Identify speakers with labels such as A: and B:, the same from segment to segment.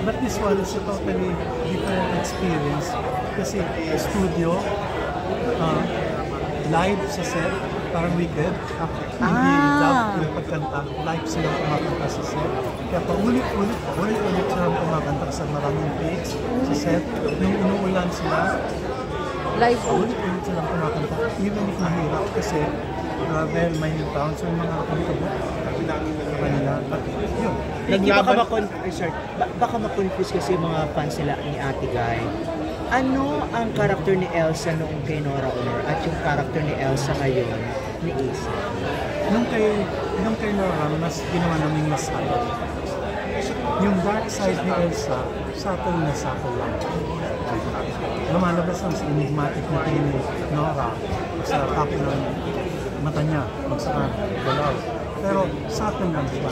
A: But this one is a totally different experience. Kasi studio, live sa set, parang Wicked. Hindi dub yung pagkanta, live silang kumakanta sa set. Kaya paulit-ulit silang kumakanta sa maraming takes sa set. Nung inuulan sila,
B: Live
A: ulit-ulit silang kumakanta. Even if mahirap kasi travel, may new town, so yung mga kantabo sa kanila. But yun.
C: Ricky, baka ma-confuse kasi yung mga fans nila ni Ate Guy. Ano ang karakter ni Elsa noong kay Nora Honor at yung karakter ni Elsa ngayon ni Isa?
A: Nung kay Nora, mas ginawa namin mas high. Yung dark side ni Elsa, subtle na subtle lang. Lumalabas ang enigmatic na tingin ni Nora sa tapo ng mata niya, magsaka, galaw. Pero subtle lang siya.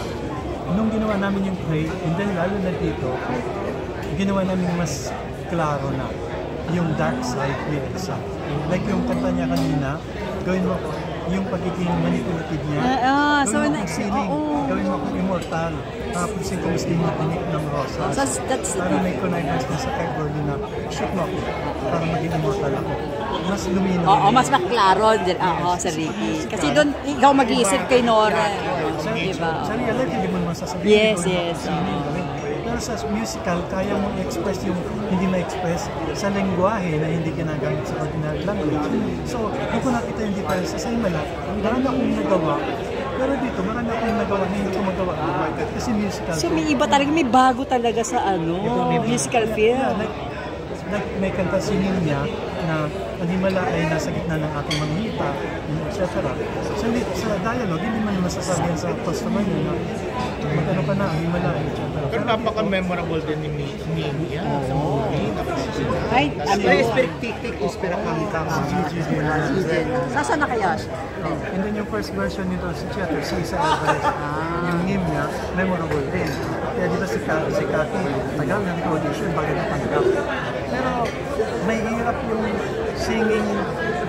A: Nung ginawa namin yung play, and then lalo na dito, ginawa namin mas klaro na yung dark side ni Elsa. Like yung kanta niya kanina, gawin mo yung pagiging manipulative niya, gawin mo kung siling, gawin mo kung immortal, tapos yung kung gusto mo tinik ng rosas. Para may connivance na sa kay Gordy na, shoot mo ako, para maging immortal ako. Mas lumino.
B: Oo, mas maklaro din sa Ricky. Kasi doon, ikaw mag-iisip kay Nora. Diba?
A: Sa real life, hindi mo naman sasabihin.
B: Yes.
A: Pero sa musical, kaya mong express yung hindi ma-express sa lengguwahe na hindi ginagamit sa ordinary language. So, kung nakita yung difference sa Saymala, marami akong nagawa. Pero dito, marami akong nagawa na hindi ko magawa. Kasi musical.
B: So, may iba talaga, may bago talaga sa musical film.
A: Like, may kanta singing niya na ang himala ay nasa gitna ng ating mga hita, etc. Sa dialogue, hindi man masasabihan sa customer niya na magano pa na ang himala, etc.
C: Pero napaka-memorable din ni Mia sa movie.
B: Ay,
C: tik-tik, espera kang
B: Saan na kaya siya?
A: And then yung first version nito sa theater, si Isa Alvarez, yung name niya, memorable din. Kaya di ba si Cathy, tagal na audition bago natanggap. Pero may hirap yung singing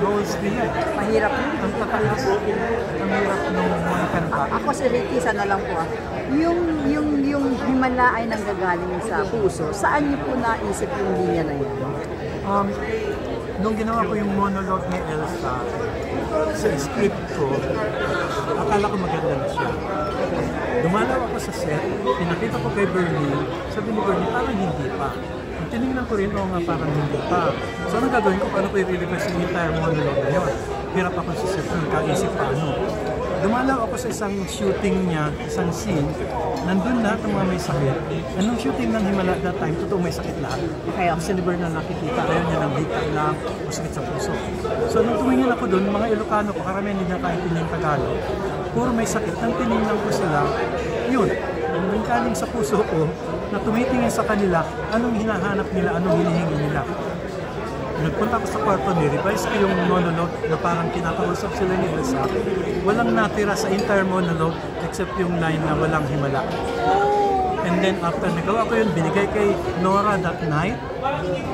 A: roles nila.
B: Mahirap.
A: Ang tataas, ang hirap ng mga kanta.
B: Ako si Ricky, sana lang po. Yung himala ay nanggagaling sa puso. Saan niyo po naisip yung linya na yun?
A: Nung ginawa ko yung monologue ni Elsa sa script ko, akala ko maganda na siya. Dumalaw ako sa set, pinakita ko kay Bernie, sabi ni Bernie, parang hindi pa. Tinignan ko rin, nga parang hindi pa. So, anong gagawin ko? Paano ko i-reverse yung entire monologue na yun? Hirap ako sa set, nagkaisip paano. Dumalaw ako sa isang shooting niya, isang scene, nandun lahat ng mga may sakit. Anong shooting ng Himala at that time, totoo may sakit lahat.
B: Okay.
A: Kasi ni Bernal nakikita, ayaw niya ng hika lang, masakit sa puso. So, nung tumingin ako dun, mga Ilocano ko, karamihan hindi niya kaintindihan Tagalog, puro may sakit. Nang tinignan ko sila, yun, nung kaling sa puso ko, na tumitingin sa kanila, anong hinahanap nila, anong hinihingi nila. Nagpunta ko sa kwarto, ni-revise ko yung monologue na parang kinakausap sila ni Elsa. Walang natira sa entire monologue except yung line na walang himala. And then after nagawa ko yun, binigay kay Nora that night.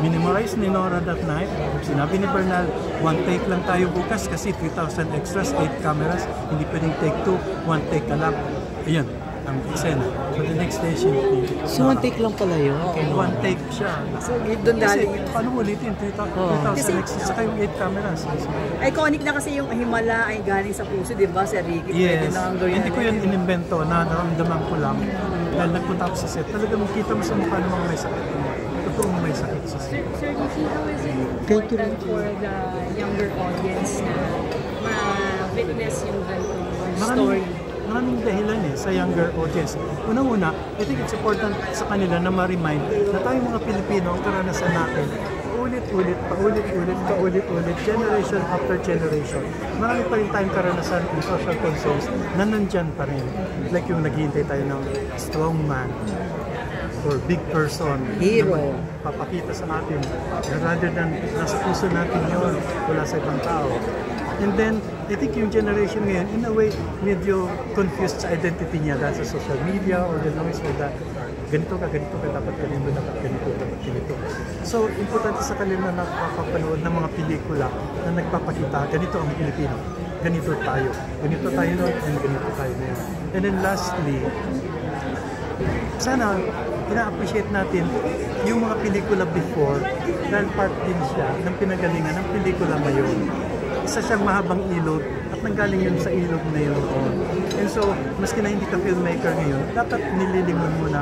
A: Minimarize ni Nora that night. Sinabi ni Bernal, one take lang tayo bukas kasi 3,000 extras, 8 cameras. Hindi pwedeng take 2, one take ka lang. Ayun, ang eksena. So the next day,
C: So one take lang pala yun?
A: One take siya.
B: So, doon
A: Kasi
B: dali.
A: paano ulitin? 3,000 extras, saka yung 8 cameras.
B: Iconic na kasi yung himala ay galing sa puso, di ba, Sir Ricky?
A: Yes.
B: Pwede na ang gawin.
A: Hindi ko yun inimbento, naramdaman ko lang. Dahil nagpunta ako sa set, talagang makita mo sa mukha ng mga may sakit. Totoong may sakit sa set.
D: Sir Ricky, how is it important for the younger audience na ma-witness yung ganitong story?
A: Maraming dahilan sa younger audience. Unang-una, I think it's important sa kanila na ma-remind na tayong mga Pilipino, ang karanasan natin, paulit-ulit, generation after generation. Marami pa rin tayong karanasan in social concerns na nandyan pa rin. Like yung naghihintay tayo ng strong man or big person.
B: Hero.
A: Papakita sa atin. Rather than nasa puso natin yun, wala sa ibang tao. And then, I think yung generation ngayon, in a way, medyo confused sa identity niya dahil sa social media or the noise or that ganito ka, dapat ganito. So, importante sa kanila na nakapapanood ng mga pelikula na nagpapakita, ganito ang Pilipino, ganito tayo noon, and ganito tayo ngayon. And then lastly, sana ina-appreciate natin yung mga pelikula before dahil part din siya ng pinagalingan ng pelikula ngayon. Isa siyang mahabang ilog at nanggaling yun sa ilog na yun. And so, maski na hindi ka filmmaker ngayon, dapat nililingon mo na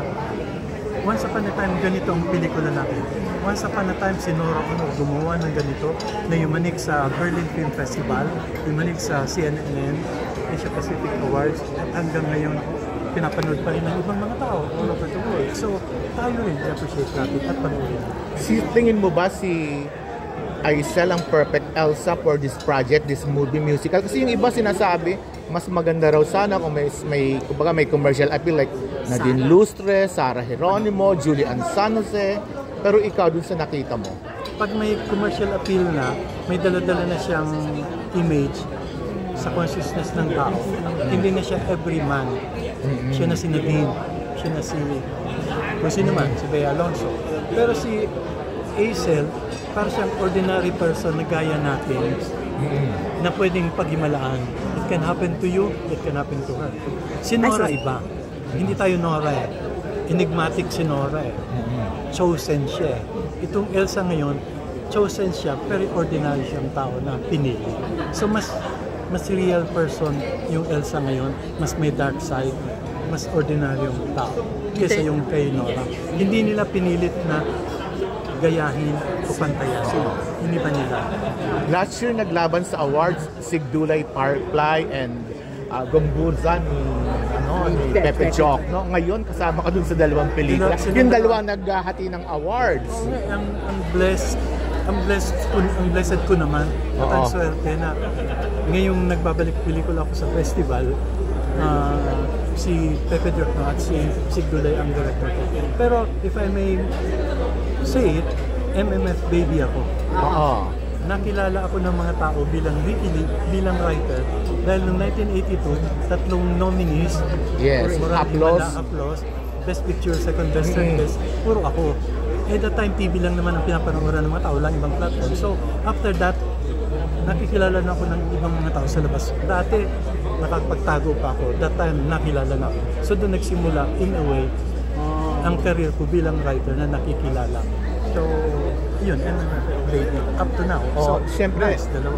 A: once upon a time, ganito ang pelikula natin. Once upon a time, si Nora Honor gumawa ng ganito na yumanik sa Berlin Film Festival, yumanik sa CNN, Asia Pacific Awards, at hanggang ngayon, pinapanood pa rin ng ibang mga tao all over the world. So, tayo rin i-appreciate natin at panoorin.
E: Tingin mo ba si Aisel ang perfect Elsa for this project, this movie musical? Kasi yung iba sinasabi, mas maganda raw sana kung kumbaga may commercial appeal like Nadine Lustre, Sarah Geronimo, Julian San Jose. Pero ikaw dun sa nakita mo?
A: Pag may commercial appeal na, may dala-dala na siyang image sa consciousness ng tao. Hindi na siya everyman. Siya na si Nadine, siya na si kung sino man, si Bea Alonso. Pero si Aisel, para siyang ordinary person na gaya natin, na pwedeng paghimalaan. It can happen to you, it can happen to her. Si Nora iba. Hindi tayo Nora eh. Enigmatic si Nora eh. Chosen siya eh. Itong Elsa ngayon, chosen siya, very ordinary siyang tao na pinili. So mas real person yung Elsa ngayon, mas may dark side, mas ordinaryong tao kaysa yung kay Nora. Hindi nila pinilit na gayahin o pantayan. Hindi pa nila.
E: Last year naglaban sa awards si Dulay Parkfly and Gomburza ni Pepe Joc, no? Ngayon kasama ka dun sa dalawang pelikula. Yung dalawa naghahati ng awards.
A: Ang blessed ko naman at ang swerte na ngayong nagbabalik pelikula ako sa festival, si Pepe Joc at si Dulay ang director ko. Pero if I may say it, MMF baby ako. Nakilala ako ng mga tao bilang bilang writer dahil noong 1982, tatlong nominees.
E: Yes, Applause.
A: Best Picture, Second Best, Third Best, puro ako. At that time, TV lang naman ang pinapanooran ng mga tao, lang ibang platform. So, after that, nakikilala na ako ng ibang mga tao sa labas. Dati, nakapagtago pa ako. That time, nakilala na ako. So, doon nagsimula, in a way, ang career ko bilang writer na nakikilala. So, yun, and up to now. So,
E: Siyempre,
A: nice, dalawa.